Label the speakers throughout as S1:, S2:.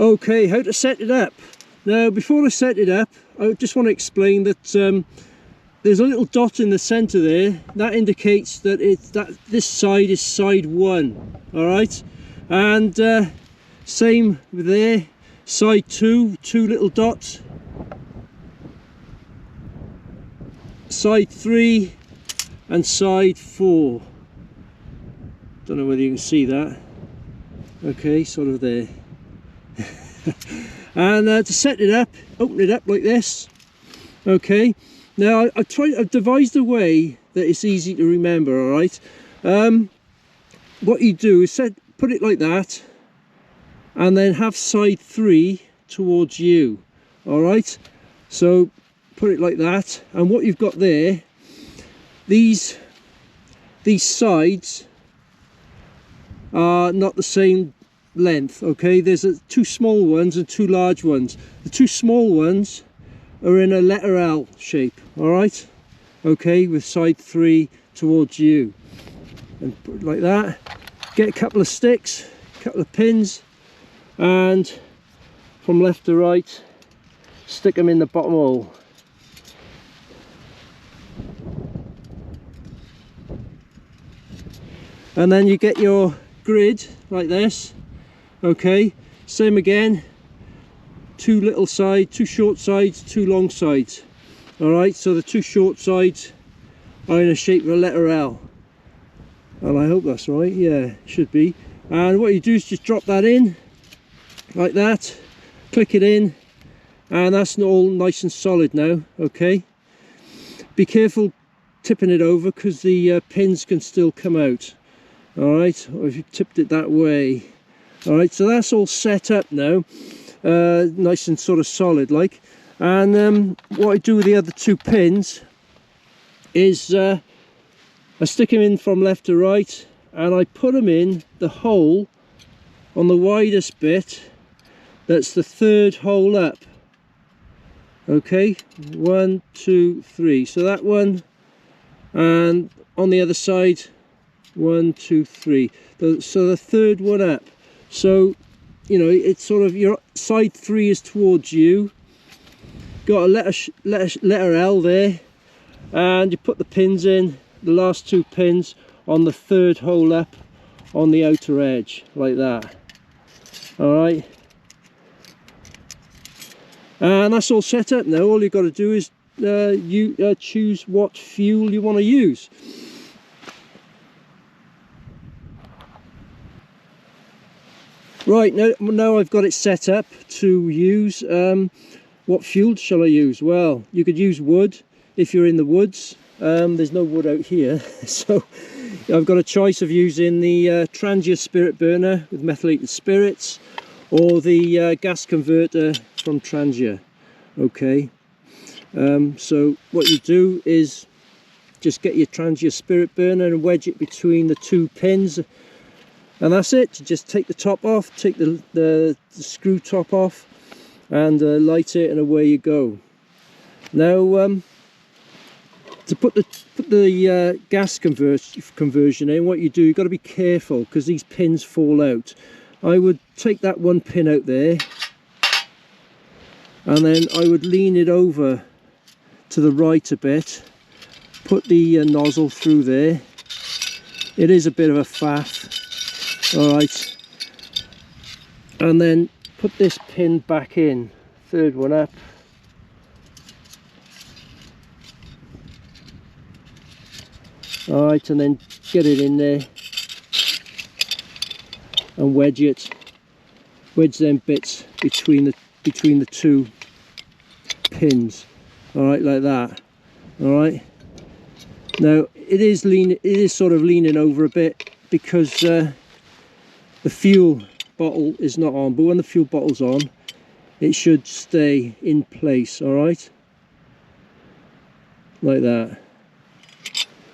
S1: Okay, how to set it up. Now before I set it up, I just want to explain that there's a little dot in the center there that indicates that this side is side 1. all right, and same with there, side 2, 2 little dots, side 3 and side 4. Don't know whether you can see that. Okay, sort of there. And to set it up, open it up like this. Okay, now I've devised a way that it's easy to remember. All right, what you do is put it like that, and then have side 3 towards you. All right, so put it like that, and what you've got there, these sides are not the same length. Okay, there's 2 small ones and 2 large ones. The 2 small ones are in a letter L shape. All right, okay, with side 3 towards you, and put it like that. Get a couple of sticks, a couple of pins, and from left to right stick them in the bottom hole. And then you get your grid like this. Okay, same again, 2 little sides, 2 short sides, 2 long sides. All right, so the 2 short sides are in a shape of a letter L, and I hope that's right. Yeah, should be. And what you do is just drop that in like that, click it in, and that's all nice and solid now. Okay, be careful tipping it over because the pins can still come out. All right, or if you tipped it that way. All right, so that's all set up now, nice and sort of solid like. And what I do with the other 2 pins is I stick them in from left to right, and I put them in the hole on the widest bit. That's the 3rd hole up. Okay, 1, 2, 3. So that one, and on the other side, 1, 2, 3. So the 3rd one up. So, you know, it's sort of your side 3 is towards you. Got a letter L there, and you put the pins in, the last 2 pins on the 3rd hole up on the outer edge, like that. All right, and that's all set up now. All you've got to do is choose what fuel you want to use. Right, now I've got it set up to use, what fuel shall I use? Well, you could use wood if you're in the woods. There's no wood out here, so I've got a choice of using the Trangia spirit burner with methylated spirits, or the gas converter from Trangia. Okay, so what you do is just get your Trangia spirit burner and wedge it between the 2 pins. And that's it. Just take the top off, take the screw top off, and light it, and away you go. Now, to put the gas conversion in, what you do, you've got to be careful because these pins fall out. I would take that 1 pin out there, and then I would lean it over to the right a bit, put the nozzle through there. It is a bit of a faff. All right, and then put this pin back in, 3rd one up, all right, and then get it in there and wedge them bits between the 2 pins, all right, like that. All right, now it is sort of leaning over a bit because the fuel bottle is not on, but when the fuel bottle's on, it should stay in place. All right, like that.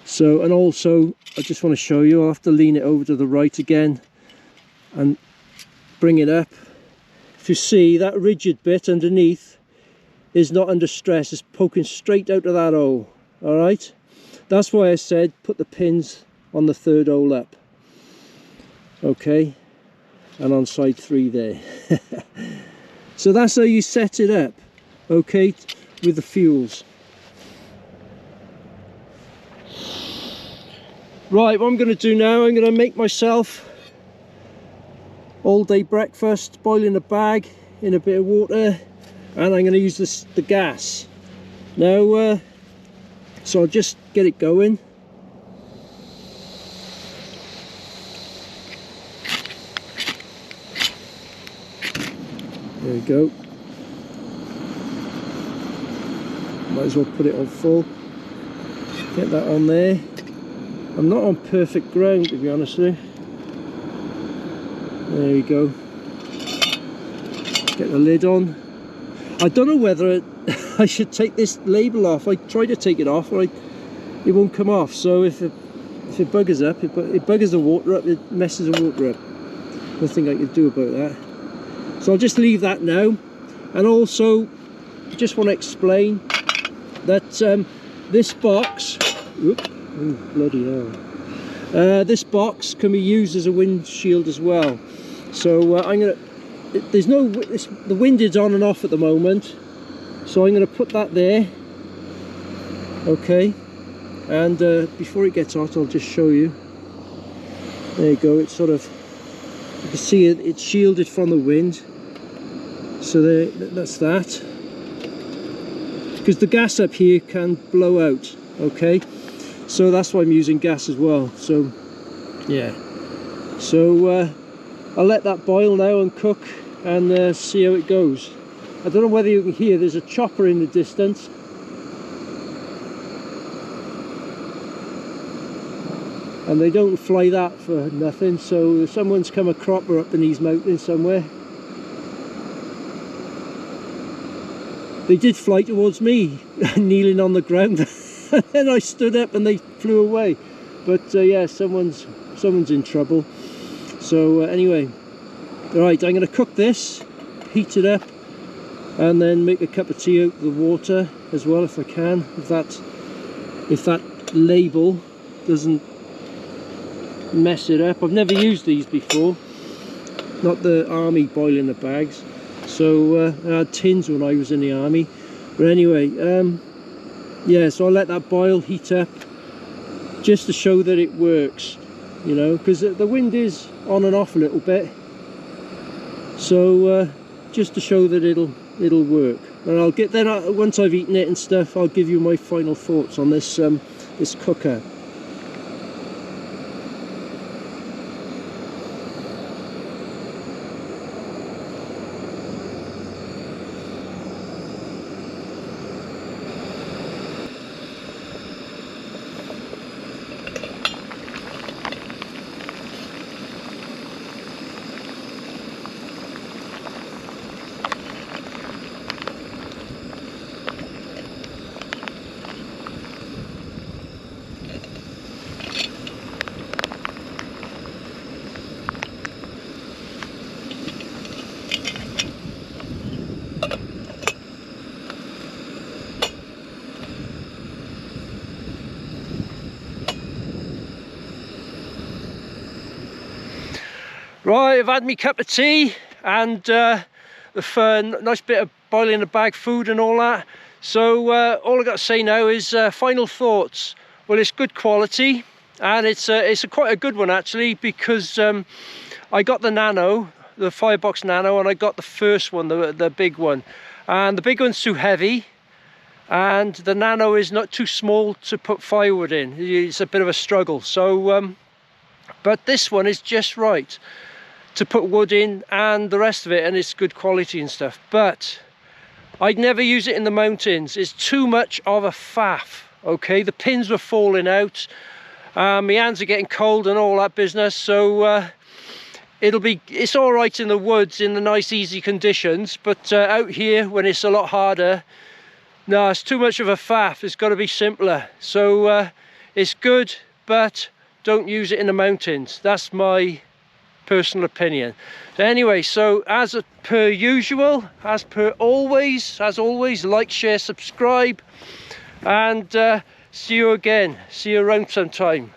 S1: So, and also I just want to show you, I'll have to lean it over to the right again and bring it up. If you see, that rigid bit underneath is not under stress, it's poking straight out of that hole. All right, that's why I said put the pins on the 3rd hole up. Okay, and on side 3 there. So that's how you set it up, okay, with the fuels. Right, what I'm going to do now, I'm going to make myself all day breakfast, boiling a bag in a bit of water, and I'm going to use the gas. Now, so I'll just get it going. There we go. Might as well put it on full. Get that on there. I'm not on perfect ground, to be honest with you. There we go. Get the lid on. I don't know whether I should take this label off. I try to take it off, or it won't come off. So if it buggers up, it buggers the water up, it messes the water up. Nothing I can do about that. So I'll just leave that now. And also, just want to explain that this box, oh, bloody hell, this box can be used as a windshield as well. So I'm gonna, there's no, the wind is on and off at the moment, so I'm going to put that there, okay, and before it gets hot I'll just show you. There you go, it's sort of, you can see it's shielded from the wind, so there, that's that, because the gas up here can blow out, okay, so that's why I'm using gas as well. So yeah, so I'll let that boil now and cook and see how it goes. I don't know whether you can hear, there's a chopper in the distance. And they don't fly that for nothing, so someone's come a cropper up in these mountains somewhere. They did fly towards me, kneeling on the ground, and then I stood up and they flew away. But yeah, someone's in trouble. So anyway, right, I'm going to cook this, heat it up, and then make a cup of tea out of the water as well if I can. If that label doesn't mess it up. I've never used these before, not the army boiling the bags. So I had tins when I was in the army. But anyway, yeah, so I'll let that boil, heat up, just to show that it works, you know, because the wind is on and off a little bit. So just to show that it'll work. And I'll get then, once I've eaten it and stuff, I'll give you my final thoughts on this this cooker. Right, I've had me cup of tea and the nice bit of boiling the bag food and all that. So all I got to say now is final thoughts. Well, it's good quality, and it's quite a good one actually, because I got the Nano, the Firebox Nano, and I got the first one, the big one, and the big one's too heavy, and the Nano is not too small to put firewood in. It's a bit of a struggle. So but this one is just right to put wood in and the rest of it, and it's good quality and stuff. But I'd never use it in the mountains. It's too much of a faff, okay? The pins were falling out, my hands are getting cold and all that business. So it's all right in the woods in the nice easy conditions, but out here when it's a lot harder, no, it's too much of a faff. It's got to be simpler. So it's good, but don't use it in the mountains. That's my personal opinion. So anyway, so as per usual, as always, like, share, subscribe, and see you again. See you around sometime.